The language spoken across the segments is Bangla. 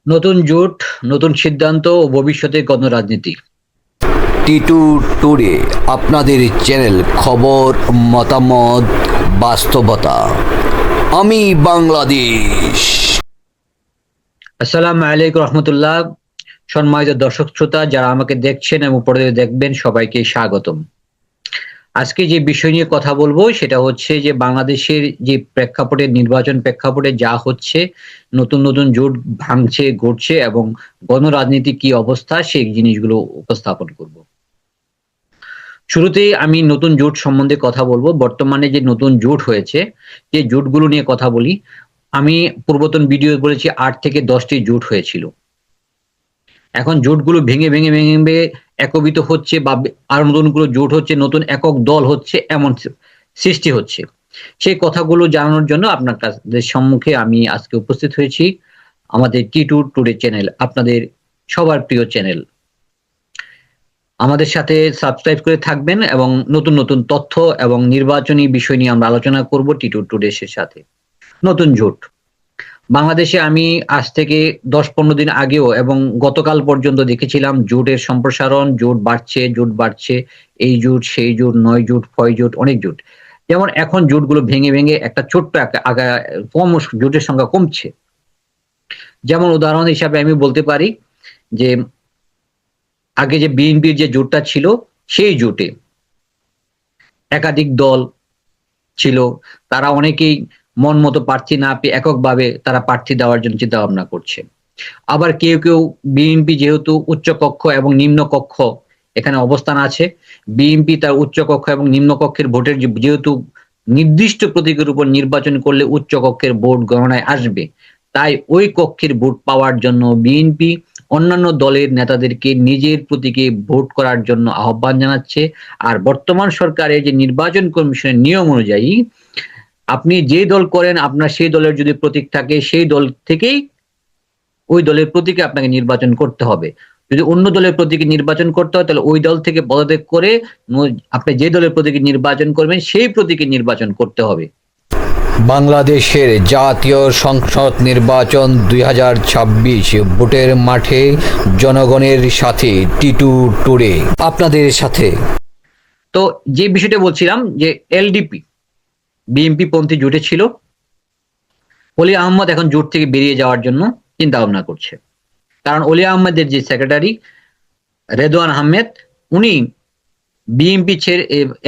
নতুন জোট, নতুন সিদ্ধান্ত ও ভবিষ্যতে গণরাজনীতি। টিটু টুডে আপনাদের চ্যানেল, খবর, মতামত, বাস্তবতা। আমি বাংলাদেশ। আসসালামু আলাইকুম রহমতুল্লাহ। সম্মানিত দর্শক শ্রোতা যারা আমাকে দেখছেন এবং পরে দেখবেন, সবাইকে স্বাগতম। আজকে যে বিষয় নিয়ে কথা বলবো সেটা হচ্ছে যে বাংলাদেশের যে প্রেক্ষাপটে, নির্বাচন প্রেক্ষাপটে যা হচ্ছে, নতুন নতুন জোট ভাঙছে, ঘটছে এবং গণরাজনীতি কি অবস্থা সেই জিনিসগুলো উপস্থাপন করব। শুরুতেই আমি নতুন জোট সম্বন্ধে কথা বলবো। বর্তমানে যে নতুন জোট হয়েছে, যে জোটগুলো নিয়ে কথা বলি। আমি পূর্বতন ভিডিও বলেছি ৮ থেকে ১০টি জোট হয়েছিল। এখন জোটগুলো ভেঙে একীভূত হচ্ছে বা আরো নতুন করে জোট হচ্ছে, নতুন একক দল হচ্ছে, এমন সৃষ্টি হচ্ছে। সেই কথাগুলো জানানোর জন্য আপনাদের সম্মুখে আমি আজকে উপস্থিত হয়েছি। আমাদের টিটু টুডে চ্যানেল, আপনাদের সবার প্রিয় চ্যানেল। আমাদের সাথে সাবস্ক্রাইব করে থাকবেন এবং নতুন নতুন তথ্য এবং নির্বাচনী বিষয় নিয়ে আমরা আলোচনা করব টিটু টুডে এর সাথে। নতুন জোট বাংলাদেশে আমি আজ থেকে ১০-১৫ দিন আগেও এবং গতকাল পর্যন্ত দেখেছিলাম জোটের সম্প্রসারণ, জোট বাড়ছে, এই জোট, সেই জোট, ৯ জোট, ফয় জোট, অনেক জোট। যেমন এখন জোটগুলো ভেঙে একটা ছোট্ট জোটের সংখ্যা কমছে। যেমন উদাহরণ হিসাবে আমি বলতে পারি যে আগে যে বিএনপির যে জোটটা ছিল, সেই জোটে একাধিক দল ছিল। তারা অনেকেই মন মতো প্রার্থী না পেয়ে এককভাবে তারা প্রার্থী দেওয়ার জন্য চিন্তা ভাবনা করছে। আবার কেউ বিএনপি যেহেতু উচ্চ কক্ষ এবং নিম্ন কক্ষ এখানে অবস্থান আছে, বিএনপি তার উচ্চ কক্ষ এবং নিম্ন কক্ষের ভোটের যেহেতু নির্দিষ্ট প্রতীকের উপর নির্বাচন করলে উচ্চ কক্ষের ভোট গণনায় আসবে, তাই ওই কক্ষের ভোট পাওয়ার জন্য বিএনপি অন্যান্য দলের নেতাদেরকে নিজের প্রতীকে ভোট করার জন্য আহ্বান জানাচ্ছে। আর বর্তমান সরকারের যে নির্বাচন কমিশনের নিয়ম অনুযায়ী আপনি যে দল করেন, আপনার সেই দলের যদি প্রতীক থাকে, সেই দল থেকেই ওই দলের প্রতীকে আপনাকে নির্বাচন করতে হবে। যদি অন্য দলের প্রতীকে নির্বাচন করতে হয়, তাহলে ওই দল থেকে পদত্যাগ করে আপনি যে দলের প্রতীকে নির্বাচন করবেন সেই প্রতীকে নির্বাচন করতে হবে। বাংলাদেশের জাতীয় সংসদ নির্বাচন ২০২৬ ভোটের মাঠে, জনগণের সাথে টিটু টুডে আপনাদের সাথে। তো যে বিষয়টা বলছিলাম যে এলডিপি বিএনপি পন্থী জোটে ছিল, অলি আহমদ এখন জোট থেকে বেরিয়ে যাওয়ার জন্য চিন্তা ভাবনা করছে। কারণ অলি আহমেদের যে সেক্রেটারি রেদওয়ান আহমেদ, উনি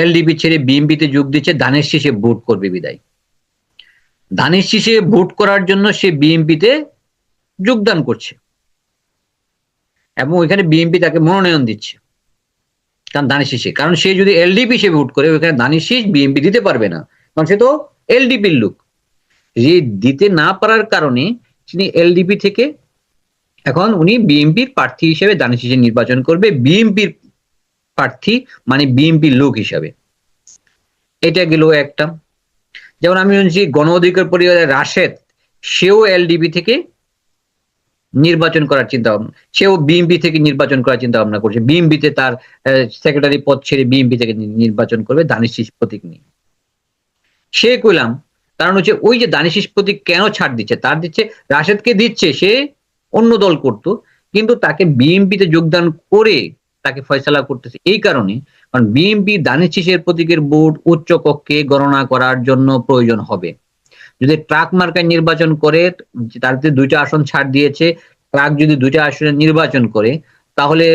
এলডিপি ছেড়ে বিএনপিতে যোগ দিচ্ছে ধানের শীষে ভোট করবে বিদায়। ধানের শীষে ভোট করার জন্য সে বিএনপিতে যোগদান করছে এবং ওইখানে বিএনপি তাকে মনোনয়ন দিচ্ছে। কারণ ধানের শীষে, কারণ সে যদি এলডিপি সে ভোট করে, ওইখানে ধানের শীষ বিএনপি দিতে পারবে না, কারণ সে তো এলডিপির লোক। যে দিতে না পারার কারণে তিনি এলডিপি থেকে এখন উনি বিএনপির প্রার্থী হিসেবে ধানের শীষে নির্বাচন করবে, বিএনপির প্রার্থী মানে বিএনপির লোক হিসাবে। এটা গেল একটা। যেমন আমি শুনছি গণ অধিকার পরিষদের রাশেদ, সেও এলডিপি থেকে নির্বাচন করার চিন্তা ভাবনা, সেও বিএনপি থেকে নির্বাচন করার চিন্তা ভাবনা করছে। বিএনপিতে তার সেক্রেটারি পদ ছেড়ে বিএনপি থেকে নির্বাচন করবে ধানের শীষ প্রতীক নিয়ে। সে কইলাম, কারণ হচ্ছে ওই যে ধানের শীষ প্রতীক কেন ছাড় দিচ্ছে, তার দিচ্ছে রাশেদকে দিচ্ছে, সে অন্য দল করত, কিন্তু তাকে বিএনপিতে যোগদান করে তাকে ফয়সালা করতেছে এই কারণে, কারণ বিএনপি ধানের শীষের প্রতীকের ভোট উচ্চ কক্ষে গণনা করার জন্য প্রয়োজন হবে। যদি ট্রাক মার্কায় নির্বাচন করে, তাতে ২টা আসন ছাড় দিয়েছে, ট্রাক যদি ২টা আসনে নির্বাচন করে, তাহলে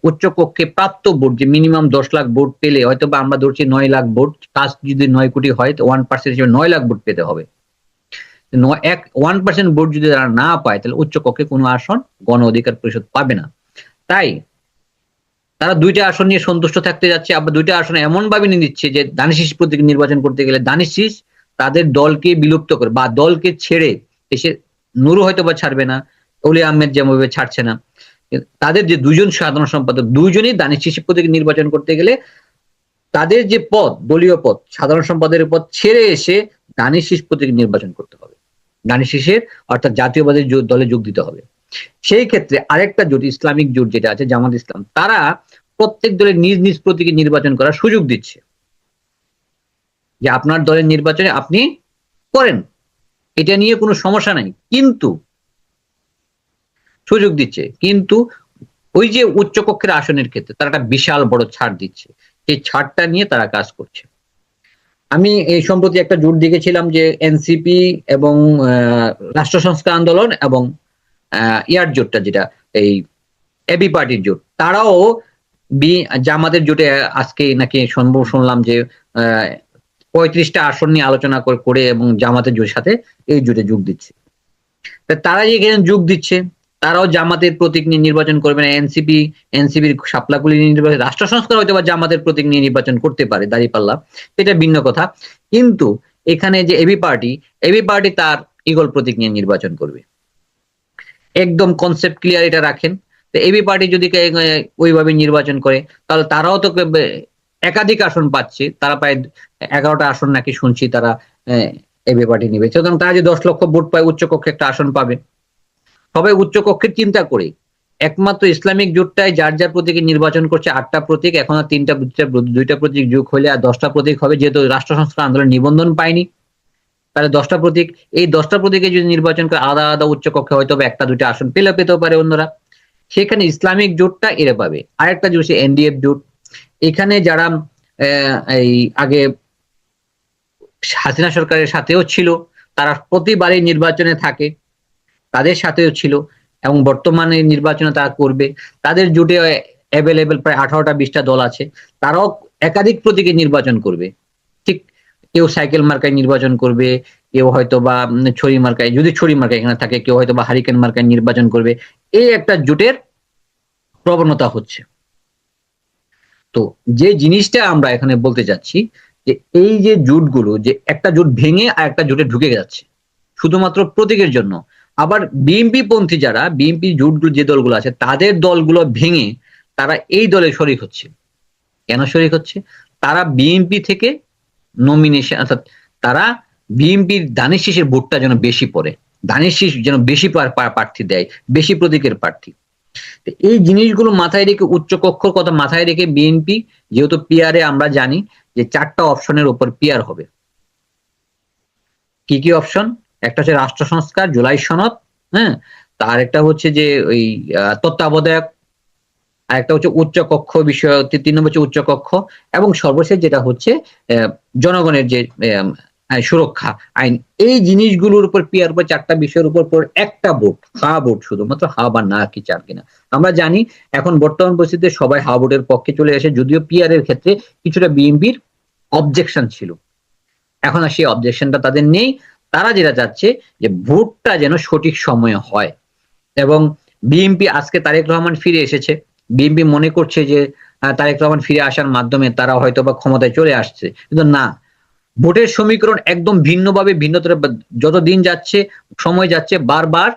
উচ্চ কক্ষে প্রাপ্ত ভোট যে মিনিমাম ১০ লাখ ভোট পেলে, হয়তো বা আমরা ধরছি ৯ লাখ ভোট, কাস্ট যদি ৯ কোটি হয়, 1% হিসেবে ৯ লাখ ভোট পেতে হবে। 1% ভোট যদি তারা না পায়, তাহলে উচ্চ কক্ষে কোনো আসন গণ অধিকার পরিষদ পাবে না। তাই তারা ২টা আসন নিয়ে সন্তুষ্ট থাকতে যাচ্ছে, আবার ২টা আসন এমন ভাবে নিয়ে নিচ্ছে যে ধানের শীষ প্রতীক নির্বাচন করতে গেলে ধানের শীষ তাদের দলকে বিলুপ্ত করে বা দলকে ছেড়ে এসে, নুরু হয়তো বা ছাড়বে না, অলি আহমেদ যেমন ছাড়ছে না, তাদের যে দুজন সাধারণ সম্পাদক, দুইজনই ধানের শীষ প্রতীক নির্বাচন করতে গেলে তাদের যে পদ, দলীয় পদ, সাধারণ সম্পাদকের পদ ছেড়ে এসে ধানের শীষ প্রতীক নির্বাচন করতে হবে, ধানের শীষের অর্থাৎ জাতীয়বাদী দলে যোগ দিতে হবে। সেই ক্ষেত্রে আরেকটা জোট, ইসলামিক জোট যেটা আছে জামাত ইসলাম, তারা প্রত্যেক দলের নিজ নিজ প্রতীকে নির্বাচন করার সুযোগ দিচ্ছে, যে আপনার দলের নির্বাচনে আপনি করেন, এটা নিয়ে কোনো সমস্যা নাই। কিন্তু সুযোগ দিচ্ছে, কিন্তু ওই যে উচ্চকক্ষের আসনের ক্ষেত্রে তারা একটা বিশাল বড় ছাড় দিচ্ছে। সেই ছাড়টা নিয়ে তারা কাজ করছে। আমি এই সম্প্রতি একটা জোট দেখেছিলাম যে এনসিপি এবং রাষ্ট্র সংস্কার আন্দোলন এবং ইয়ার জোটটা যেটা এই এবি পার্টির জোট, তারাও জামাতের জোটে আজকে নাকি শুনলাম যে ৩৫টা আসন নিয়ে আলোচনা করে এবং জামাতের জোটের সাথে এই জোটে যোগ দিচ্ছে। তারা যে এখানে যোগ দিচ্ছে, তারাও জামাতের প্রতীক নিয়ে নির্বাচন করবে না। এনসিপির শাপলাকলি নির্বাচন, রাষ্ট্র সংস্কার হয়তো বা জামাতের প্রতীক নিয়ে নির্বাচন করতে পারে, দাঁড়িপাল্লা, এটা ভিন্ন কথা। কিন্তু এখানে যে এবি পার্টি তার ঈগল প্রতীক নিয়ে নির্বাচন করবে। একদম কনসেপ্ট ক্লিয়ার এটা রাখেন। তো এবি পার্টি যদি ওইভাবে নির্বাচন করে, তাহলে তারাও তো একাধিক আসন পাচ্ছে। তারা প্রায় 11টা আসন নাকি শুনছি তারা এবি পার্টি নিবে। সুতরাং তারা যে 10 লক্ষ ভোট পায়, উচ্চকক্ষে একটা আসন পাবে। সবাই উচ্চকক্ষের চিন্তা করে একমাত্র ইসলামিক জোটটাই যার যার প্রতীকে নির্বাচন করছে 8টা প্রতীক, এখন আর 2টা প্রতীক যোগ হলে আর 10টা প্রতীক হবে, যেহেতু রাষ্ট্র সংস্কার আন্দোলন নিবন্ধন পায়নি। তাহলে 10টা প্রতীক, এই 10টা প্রতীকে যদি নির্বাচন করে আলাদা আলাদা উচ্চকক্ষে হয়তো 1টা 2টা আসন পেতেও পারে অন্যরা। সেখানে ইসলামিক জোটটা এরা পাবে। আরেকটা জোট হচ্ছে এনডিএফ জোট। এখানে যারা এই আগে হাসিনা সরকারের সাথেও ছিল, তারা প্রতিবারই নির্বাচনে থাকে, তাদের সাথেও ছিল এবং বর্তমানে নির্বাচনে তারা করবে। তাদের জোটে অ্যাভেলেবেল প্রায় 18টা 20টা দল আছে। তারাও একাধিক প্রতীকে নির্বাচন করবে। ঠিক, কেউ সাইকেল মার্কায় নির্বাচন করবে, কেউ হয়তো বা ছড়ি মার্কায়, যদি ছড়ি মার্কায় এখানে থাকে, কেউ হয়তো বা হারিকেন মার্কায় নির্বাচন করবে। এই একটা জোটের প্রবণতা হচ্ছে। তো যে জিনিসটা আমরা এখানে বলতে চাচ্ছি যে এই যে জোটগুলো, যে একটা জোট ভেঙে আর একটা জোটে ঢুকে যাচ্ছে শুধুমাত্র প্রতীকের জন্য। আবার বিএনপি পন্থী যারা, বিএনপি জোটগুলো যে দলগুলো আছে, তাদের দলগুলো ভেঙে তারা এই দলে শরিক হচ্ছে। কেন শরিক হচ্ছে? তারা বিএনপি থেকে নমিনেশন, অর্থাৎ তারা বিএনপির ধানের শীষের ভোটটা যেন বেশি পড়ে, ধানের শীষ যেন বেশি প্রার্থী দেয়, বেশি প্রতীকের প্রার্থী। এই জিনিসগুলো মাথায় রেখে, উচ্চকক্ষর কথা মাথায় রেখে বিএনপি, যেহেতু পিআরে আমরা জানি যে 4টা অপশনের উপর পিআর হবে। কি কি অপশন? একটা হচ্ছে রাষ্ট্র সংস্কার, জুলাই সনদ, হ্যাঁ, তার একটা হচ্ছে যে ওই তত্ত্বাবধায়ক, আর একটা হচ্ছে উচ্চকক্ষ বিষয়, 3 নম্বর হচ্ছে উচ্চকক্ষ, এবং সর্বশেষ যেটা হচ্ছে জনগণের যে সুরক্ষা আইন। এই জিনিসগুলোর উপর পিআর উপর 4টা বিষয়ের উপর একটা ভোট, হা ভোট, শুধুমাত্র হা বা না কি চার কিনা। আমরা জানি এখন বর্তমান পরিস্থিতিতে সবাই হা ভোটের পক্ষে চলে আসে, যদিও পিআর এর ক্ষেত্রে কিছুটা বিএনপির অবজেকশন ছিল। এখন আর সেই অবজেকশনটা তাদের নেই। তারা যেটা চাচ্ছে যে ভোটটা যেন সঠিক সময়ে হয়। এবং বিএনপি আজকে তারেক রহমান ফিরে এসেছে, বিএনপি মনে করছে যে তারেক রহমান ফিরে আসার মাধ্যমে তারা হয়তো বা ক্ষমতায় চলে আসছে, কিন্তু না। ভোটের সমীকরণ একদম ভিন্নভাবে, ভিন্নতর, যত দিন যাচ্ছে, সময় যাচ্ছে, বারবার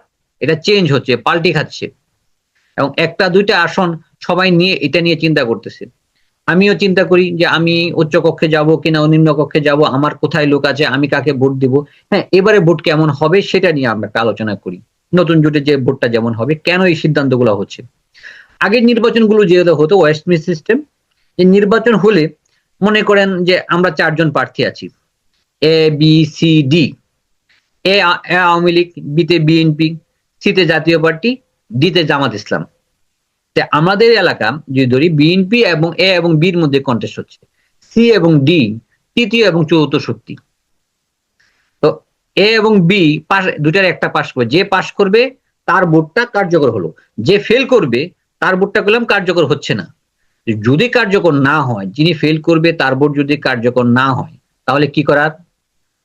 এটা চেঞ্জ হচ্ছে, পাল্টি খাচ্ছে। এবং 1টা 2টা আসন সবাই নিয়ে এটা নিয়ে চিন্তা করতেছে। আমিও চিন্তা করি যে আমি উচ্চ কক্ষে যাব কিনা, নিম্ন কক্ষে যাব, আমার কোথায় লোক আছে, আমি কাকে ভোট দিব। হ্যাঁ, এবারে ভোট কেমন হবে সেটা নিয়ে আমরা একটা আলোচনা করি। নতুন জোটে যে ভোটটা যেমন হবে, কেন এই সিদ্ধান্তগুলো হচ্ছে। আগের নির্বাচনগুলো যেহেতু হতো ওয়েস্টমিন্ট সিস্টেম, যে নির্বাচন হলে মনে করেন যে আমরা 4জন প্রার্থী আছি, এ বি সি ডি। এ আওয়ামী লীগ, বিতে বিএনপি, সিতে জাতীয় পার্টি, ডিতে জামাত ইসলাম। আমাদের এলাকা যদি ধরি, বিএনপি এবং এ এবং বির মধ্যে কন্টেস্ট হচ্ছে, সি এবং ডি তৃতীয় এবং চতুর্থ শক্তি। তো এ এবং বি দুটার একটা পাস করবে, যে পাস করবে তার ভোটটা কার্যকর হলো, যে ফেল করবে তার ভোটটা করলাম কার্যকর হচ্ছে না। যদি কার্যকর না হয়, যিনি ফেল করবে তার ভোট যদি কার্যকর না হয়, তাহলে কি করার?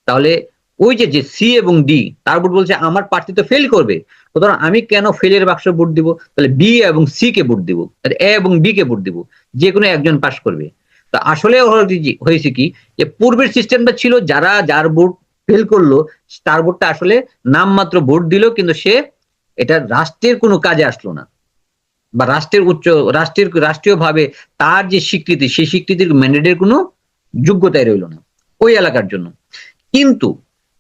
তাহলে ওই যে সি এবং ডি, তার ভোট বলছে আমার প্রার্থী তো ফেল করবে, সুতরাং আমি কেন ফেলের বাক্সে ভোট দিব? তাহলে বি এবং সি কে ভোট দিব, এ এবং বি কে ভোট দিব, যে কোনো একজন পাস করবে। তো আসলে হয়েছে কি, যে পূর্বের সিস্টেমটা ছিল যারা যার ভোট ফেল করলো তার ভোটটা আসলে নামমাত্র ভোট দিল, কিন্তু সে এটা রাষ্ট্রের কোনো কাজে আসলো না, বা রাষ্ট্রীয়ভাবে তার যে স্বীকৃতি, সেই স্বীকৃতির ম্যান্ডেটের কোনো যোগ্যতাই রইল না ওই এলাকার জন্য। কিন্তু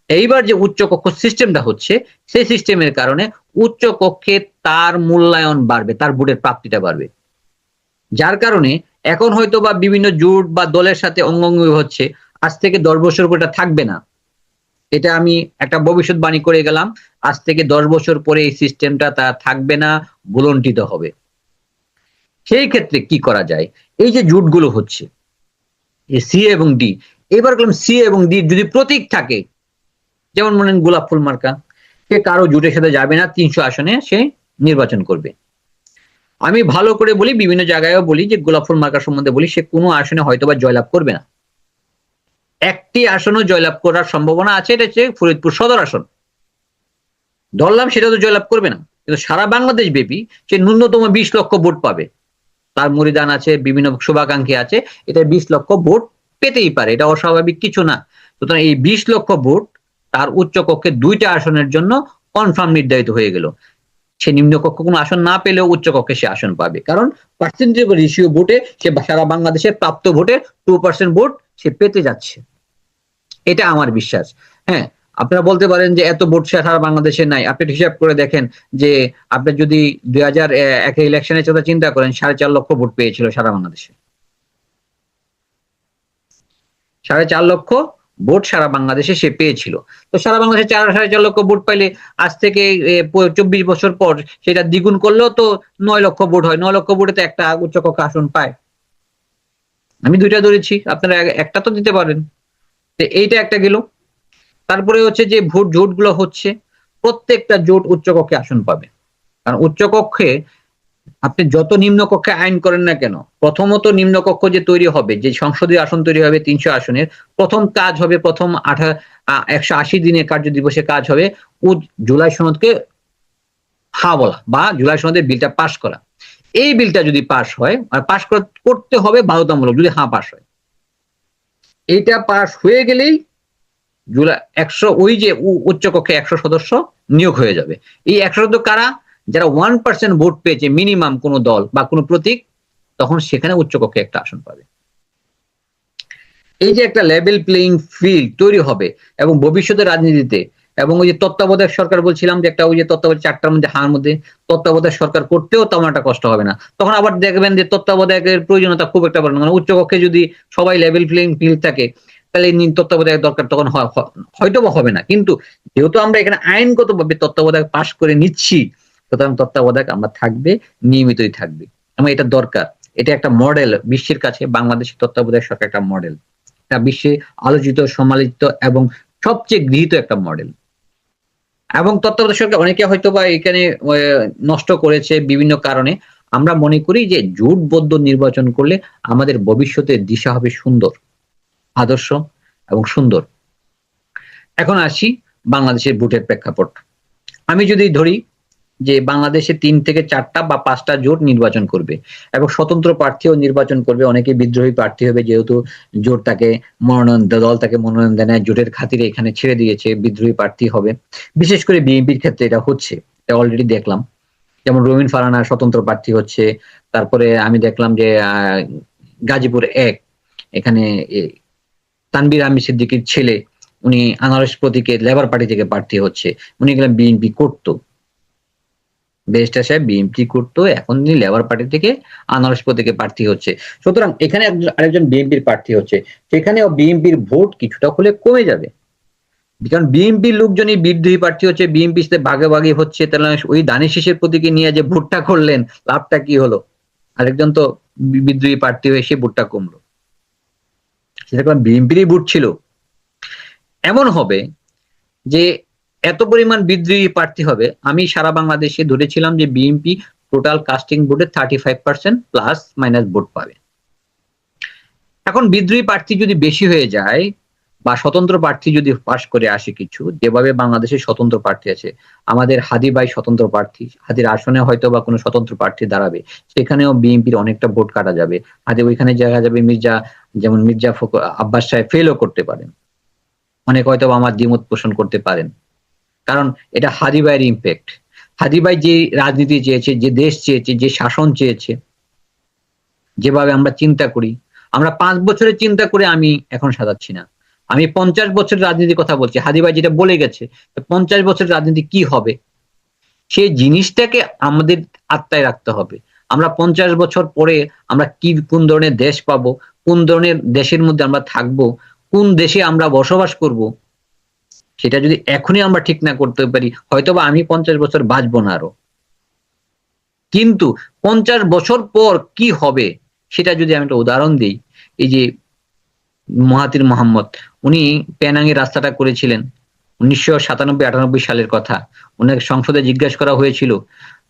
এইবার যে উচ্চকক্ষ সিস্টেমটা হচ্ছে, সেই সিস্টেমের কারণে উচ্চকক্ষে তার মূল্যায়ন বাড়বে, তার ভোটের প্রাপ্তিটা বাড়বে। যার কারণে এখন হয়তো বা বিভিন্ন জোট বা দলের সাথে অঙ্গাঙ্গি হচ্ছে, আজ থেকে 10 বছর পর এটা থাকবে না। এটা আমি একটা ভবিষ্যৎবাণী করে গেলাম, আজ থেকে 10 বছর পরে এই সিস্টেমটা তা থাকবে না, ভুলণ্ঠিত হবে। সেই ক্ষেত্রে কি করা যায়? এই যে জোটগুলো হচ্ছে, সি এবং ডি, এবার বললাম সি এবং ডি যদি প্রতীক থাকে, যেমন মনে গোলাপ ফুল মার্কা, সে কারো জোটের সাথে যাবে না, 300 আসনে সে নির্বাচন করবে। আমি ভালো করে বলি, বিভিন্ন জায়গায়ও বলি যে গোলাপ ফুল মার্কা সম্বন্ধে বলি, সে কোনো আসনে হয়তোবা জয়লাভ করবে না। একটি আসনও জয়লাভ করার সম্ভাবনা আছে, এটা হচ্ছে ফরিদপুর সদর আসন। ধরলাম সেটা তো জয়লাভ করবে না, কিন্তু সারা বাংলাদেশ ব্যাপী সে ন্যূনতম 20 লক্ষ ভোট পাবে। তার মরিদান আছে, বিভিন্ন শুভাকাঙ্ক্ষী আছে, এটা 20 লক্ষ ভোট পেতেই পারে, এটা অস্বাভাবিক কিছু না। সুতরাং এই 20 লক্ষ ভোট তার উচ্চ কক্ষে 2টা আসনের জন্য কনফার্ম নির্ধারিত হয়ে গেল। সে নিম্ন কক্ষ কোনো আসন না পেলেও উচ্চ কক্ষে সে আসন পাবে, কারণ পার্সেন্টেজ রেশিও ভোটে সে সারা বাংলাদেশের প্রাপ্ত ভোটের 2% ভোট সে পেতে যাচ্ছে। এটা আমার বিশ্বাস। হ্যাঁ, আপনারা বলতে পারেন যে এত ভোট সারা বাংলাদেশে নাই। আপনি হিসাব করে দেখেন যে আপনি যদি 2001 এর ইলেকশনের কথা চিন্তা করেন, 4.5 লক্ষ ভোট পেয়েছিল সারা বাংলাদেশে। 4.5 লক্ষ ভোট সারা বাংলাদেশে সে পেয়েছিল। তো সারা বাংলাদেশে 4.5 লক্ষ ভোট পাইলে আজ থেকে 24 বছর পর সেটা দ্বিগুণ করলেও তো 9 লক্ষ ভোট হয়। 9 লক্ষ ভোটে তো একটা উচ্চকক্ষ আসন পায়। আমি 2টা ধরেছি, আপনারা একটা তো দিতে পারেন। তো এইটা একটা গেল। তারপরে হচ্ছে যে ভোট জোটগুলো হচ্ছে, প্রত্যেকটা জোট উচ্চকক্ষে আসন পাবে। কারণ উচ্চকক্ষে আপনি যত নিম্নকক্ষে আইন করেন না কেন, প্রথমত নিম্নকক্ষ যে তৈরি হবে, যে সংসদীয় আসন তৈরি হবে 300 আসনের, প্রথম কাজ হবে, প্রথম 180 দিনের কার্য দিবসে কাজ হবে জুলাই সনদকে হা বলা, বা জুলাই সনদের বিলটা পাশ করা। এই বিলটা যদি পাশ হয়, আর পাশ করতে হবে বাধ্যতামূলক যদি হা পাশ হয়। এইটা পাশ হয়ে গেলেই জুলাই 100 ওই যে উচ্চকক্ষে 100 সদস্য নিয়োগ হয়ে যাবে। এই 100 সদস্য কারা? যারা 1% ভোট পেয়েছে মিনিমাম কোন দল বা কোন প্রতীক, তখন সেখানে উচ্চকক্ষে একটা আসন পাবে। এই যে একটা লেভেল প্লেইং ফিল্ড তৈরি হবে, এবং ভবিষ্যতের রাজনীতিতে, এবং ওই যে তত্ত্বাবধায়ক সরকার বলছিলাম যে একটা ওই যে তত্ত্বাবধায়ক 4টার মধ্যে হার মধ্যে তত্ত্বাবধায়ক সরকার করতেও তেমন একটা কষ্ট হবে না। তখন আবার দেখবেন যে তত্ত্বাবধায়কের প্রয়োজনীয়তা খুব একটা পড়ে না, মানে উচ্চকক্ষে যদি সবাই লেভেল প্লেইং ফিল্ড থাকে, তাহলে তত্ত্বাবধায়ক দরকার তখন হয়তো বা হবে না। কিন্তু যেহেতু আমরা এখানে আইনগতভাবে তত্ত্বাবধায়ক পাশ করে নিচ্ছি, সুতরাং তত্ত্বাবধায়ক আমরা থাকবে, নিয়মিতই থাকবে, এবং এটা দরকার। এটা একটা মডেল বিশ্বের কাছে, বাংলাদেশের তত্ত্বাবধায়ক সরকার একটা মডেল, বিশ্বে আলোচিত, সমালোচিত এবং সবচেয়ে গৃহীত একটা মডেল। এবং তত্ত্বাবধায়ক সরকার অনেকে হয়তো বা এখানে নষ্ট করেছে বিভিন্ন কারণে। আমরা মনে করি যে জোটবদ্ধ নির্বাচন করলে আমাদের ভবিষ্যতের দিশা হবে সুন্দর, আদর্শ এবং সুন্দর। এখন আসি বাংলাদেশের ভোটের প্রেক্ষাপট। আমি যদি ধরি যে বাংলাদেশে 3 থেকে 4টা বা 5টা জোট নির্বাচন করবে, এবং স্বতন্ত্র প্রার্থীও নির্বাচন করবে, অনেকে বিদ্রোহী প্রার্থী হবে, যেহেতু জোট তাকে মনোনয়ন, দল তাকে মনোনয়ন দেয় না, জোটের খাতিরে এখানে ছেড়ে দিয়েছে, বিদ্রোহী প্রার্থী হবে। বিশেষ করে বিএনপির ক্ষেত্রে এটা হচ্ছে, এটা অলরেডি দেখলাম। যেমন রবিন ফারহানা স্বতন্ত্র প্রার্থী হচ্ছে। তারপরে আমি দেখলাম যে গাজীপুর 1 এখানে তানভীর আহমেদ সিদ্দিকীর ছেলে, উনি আনারস প্রতীকে লেবার পার্টি থেকে প্রার্থী হচ্ছে। উনি গেলেন বিএনপি করতো, ব্যারিস্টার সাহেব বিএনপি করতো, এখন তিনি লেবার পার্টি থেকে আনারস প্রতীকে প্রার্থী হচ্ছে। সুতরাং এখানে আরেকজন বিএনপির প্রার্থী হচ্ছে, সেখানেও বিএনপির ভোট কিছুটা হলে কমে যাবে। কারণ বিএনপির লোকজনই বিদ্রোহী প্রার্থী হচ্ছে, বিএনপির সাথে ভাগাভাগি হচ্ছে, তাহলে ওই দানের শীষের প্রতীকে নিয়ে যে ভোটটা করলেন, লাভটা কি হলো? আরেকজন তো বিদ্রোহী প্রার্থী হয়ে সে ভোটটা কমলো, সেটা কারণ বিএনপিরই ভোট ছিল। এমন হবে যে এত পরিমাণ বিদ্রোহী প্রার্থী হবে, আমি সারা বাংলাদেশে ধরেছিলাম যে বিএনপি টোটাল কাস্টিং ভোটে 35% প্লাস মাইনাস ভোট পাবে। এখন বিদ্রোহী প্রার্থী যদি বেশি হয়ে যায়, বা স্বতন্ত্র প্রার্থী যদি পাশ করে আসে কিছু, যেভাবে বাংলাদেশে স্বতন্ত্র প্রার্থী আছে, আমাদের হাদি ভাই স্বতন্ত্র প্রার্থী, হাদির আসনে হয়তো বা কোনো স্বতন্ত্র প্রার্থী দাঁড়াবে, সেখানেও বিএনপির অনেকটা ভোট কাটা যাবে। হাদি ওইখানে জায়গা যাবে মির্জা, যেমন মির্জা আব্বাস সাহেব ফেলও করতে পারেন, অনেক হয়তো আমার দ্বিমত পোষণ করতে পারেন। কারণ এটা হাদি ভাইয়ের ইম্প্যাক্ট। হাদি ভাই যে রাজনীতি চেয়েছে, যে দেশ চেয়েছে, যে শাসন চেয়েছে, যেভাবে আমরা চিন্তা করি, আমরা 5 বছরের চিন্তা করে আমি এখন সাজাচ্ছি না, আমি 50 বছরের রাজনীতির কথা বলছি। হাদি ভাই যেটা বলে গেছে 50 বছরের রাজনীতি কি হবে, সেই জিনিসটাকে আমাদের আত্মায় রাখতে হবে। আমরা 50 বছর পরে আমরা কোন ধরনের দেশ পাবো, কোন ধরনের দেশের মধ্যে আমরা থাকবো, কোন দেশে আমরা বসবাস করব, সেটা যদি এখনই আমরা ঠিক না করতে পারি, হয়তোবা আমি 50 বছর বাঁচবো না আরো, কিন্তু 50 বছর পর কি হবে সেটা যদি আমি একটা উদাহরণ দিই। এই যে মহাতির মোহাম্মদ, উনি পেনাংয়ের রাস্তাটা করেছিলেন 1997-98 সালের কথা। ওনাকে সংসদে জিজ্ঞাসা করা হয়েছিল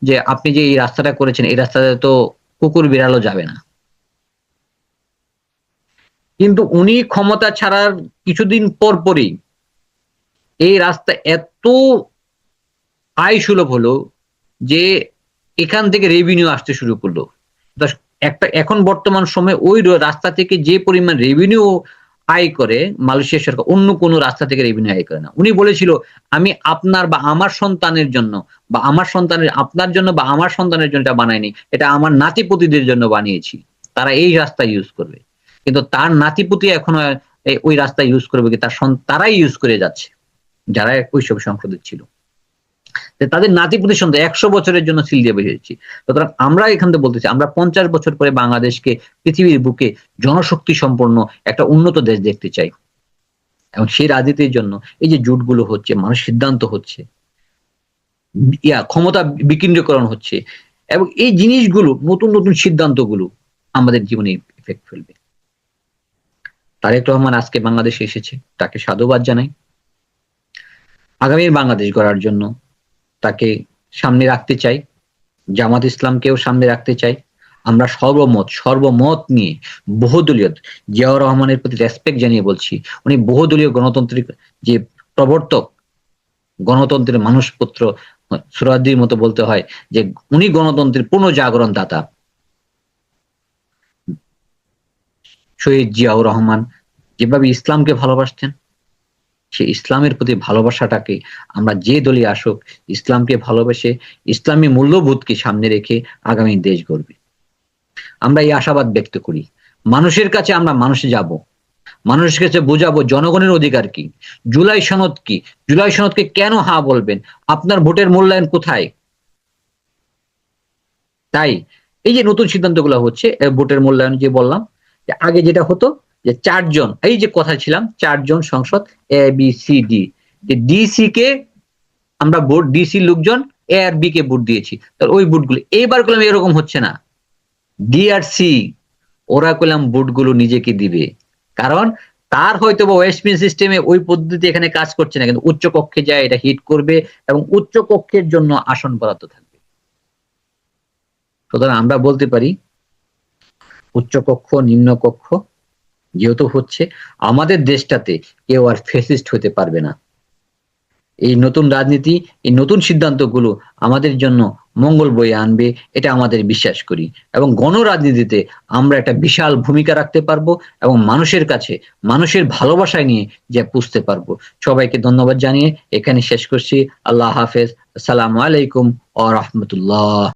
যে আপনি যে এই রাস্তাটা করেছেন, এই রাস্তাতে তো কুকুর বিড়ালও যাবে না। কিন্তু উনি ক্ষমতা ছাড়ার কিছুদিন পর পরই এই রাস্তা এত আয় সুলভ হলো যে এখান থেকে রেভিনিউ আসতে শুরু করলো। একটা এখন বর্তমান সময়ে ওই রাস্তা থেকে যে পরিমাণ রেভিনিউ আয় করে মালয়েশিয়া সরকার, অন্য কোনো রাস্তা থেকে রেভিনিউ আয় করে না। উনি বলেছিল আমি আপনার বা আমার সন্তানের জন্য বা আমার সন্তানের আপনার জন্য বা আমার সন্তানের জন্য এটা বানাইনি, এটা আমার নাতিপুতিদের জন্য বানিয়েছি, তারা এই রাস্তা ইউজ করবে। কিন্তু তার নাতিপুতি এখনো ওই রাস্তা ইউজ করবে কি, তারাই ইউজ করে যাচ্ছে যারা ওইসব সংসদে ছিল। তাদের নাতিপুতি সন্তান 100 বছরের জন্য সিল দিয়ে বেরিয়েছি। সুতরাং আমরা এখান থেকে বলতেছি আমরা 50 বছর পরে বাংলাদেশকে পৃথিবীর বুকে জনশক্তি সম্পন্ন একটা উন্নত দেশ দেখতে চাই। এবং সেই রাজনীতির জন্য এই যে জোটগুলো হচ্ছে, মানুষ সিদ্ধান্ত হচ্ছে, ক্ষমতা বিকেন্দ্রীকরণ হচ্ছে, এবং এই জিনিসগুলো নতুন নতুন সিদ্ধান্তগুলো আমাদের জীবনে ইফেক্ট ফেলবে। তারেক রহমান আজকে বাংলাদেশে এসেছে, তাকে সাধুবাদ জানাই। আগামীর বাংলাদেশ গড়ার জন্য তাকে সামনে রাখতে চাই, জামাত ইসলামকেও সামনে রাখতে চাই। আমরা সর্বমত নিয়ে বহুদলীয়, জিয়াউর রহমানের প্রতি রেসপেক্ট জানিয়ে বলছি, উনি বহুদলীয় গণতান্ত্রিক যে প্রবর্তক, গণতন্ত্রের মানুষপুত্র, সুরাদ্দির মতো বলতে হয় যে উনি গণতন্ত্রের পুনঃজাগরণ দাতা। শহীদ জিয়াউর রহমান যেভাবে ইসলামকে ভালোবাসতেন, সে ইসলামের প্রতি ভালোবাসাটাকে আমরা যে দলই আসুক ইসলামকে ভালোবেসে ইসলামী মূল্যবোধকে সামনে রেখে আগামী দেশ গড়বে, আমরা এই আশাবাদ ব্যক্ত করি। মানুষের কাছে আমরা মানুষে যাব, মানুষের কাছে বোঝাবো জনগণের অধিকার কি, জুলাই সনদ কি, জুলাই সনদকে কেন হা বলবেন, আপনার ভোটের মূল্যায়ন কোথায়। তাই এই যে নতুন সিদ্ধান্তগুলো হচ্ছে, ভোটের মূল্যায়ন যে বললাম, যে আগে যেটা হতো যে 4 জন, এই যে কথা ছিলাম 4 জন সংসদ এ বি সি ডি, যে ডিসি কে আমরা ভোট, ডিসি লোকজন এ আর বি কে ভোট দিয়েছি, তার ওই ভোটগুলো এইবার করলাম এরকম হচ্ছে না, ডি আর সি ওরা করলাম ভোটগুলো নিজেকে দিবে। কারণ তার হয়তো বা ওয়েস্টমিন সিস্টেমে ওই পদ্ধতি এখানে কাজ করছে না, কিন্তু উচ্চ কক্ষে যায় এটা হিট করবে এবং উচ্চ কক্ষের জন্য আসন বরাদ্দ থাকবে। সুতরাং আমরা বলতে পারি উচ্চ কক্ষ নিম্ন কক্ষ যেহেতু হচ্ছে, আমাদের দেশটাতে কেউ আর ফ্যাসিস্ট হতে পারবে না। এই নতুন রাজনীতি, এই নতুন সিদ্ধান্তগুলো আমাদের জন্য মঙ্গল বয়ে আনবে, এটা আমাদের বিশ্বাস করি। এবং গণরাজনীতিতে আমরা একটা বিশাল ভূমিকা রাখতে পারবো এবং মানুষের কাছে মানুষের ভালোবাসায় নিয়ে যে পুষতে পারবো। সবাইকে ধন্যবাদ জানিয়ে এখানে শেষ করছি। আল্লাহ হাফেজ, আসসালামু আলাইকুম ওয়া রাহমাতুল্লাহ।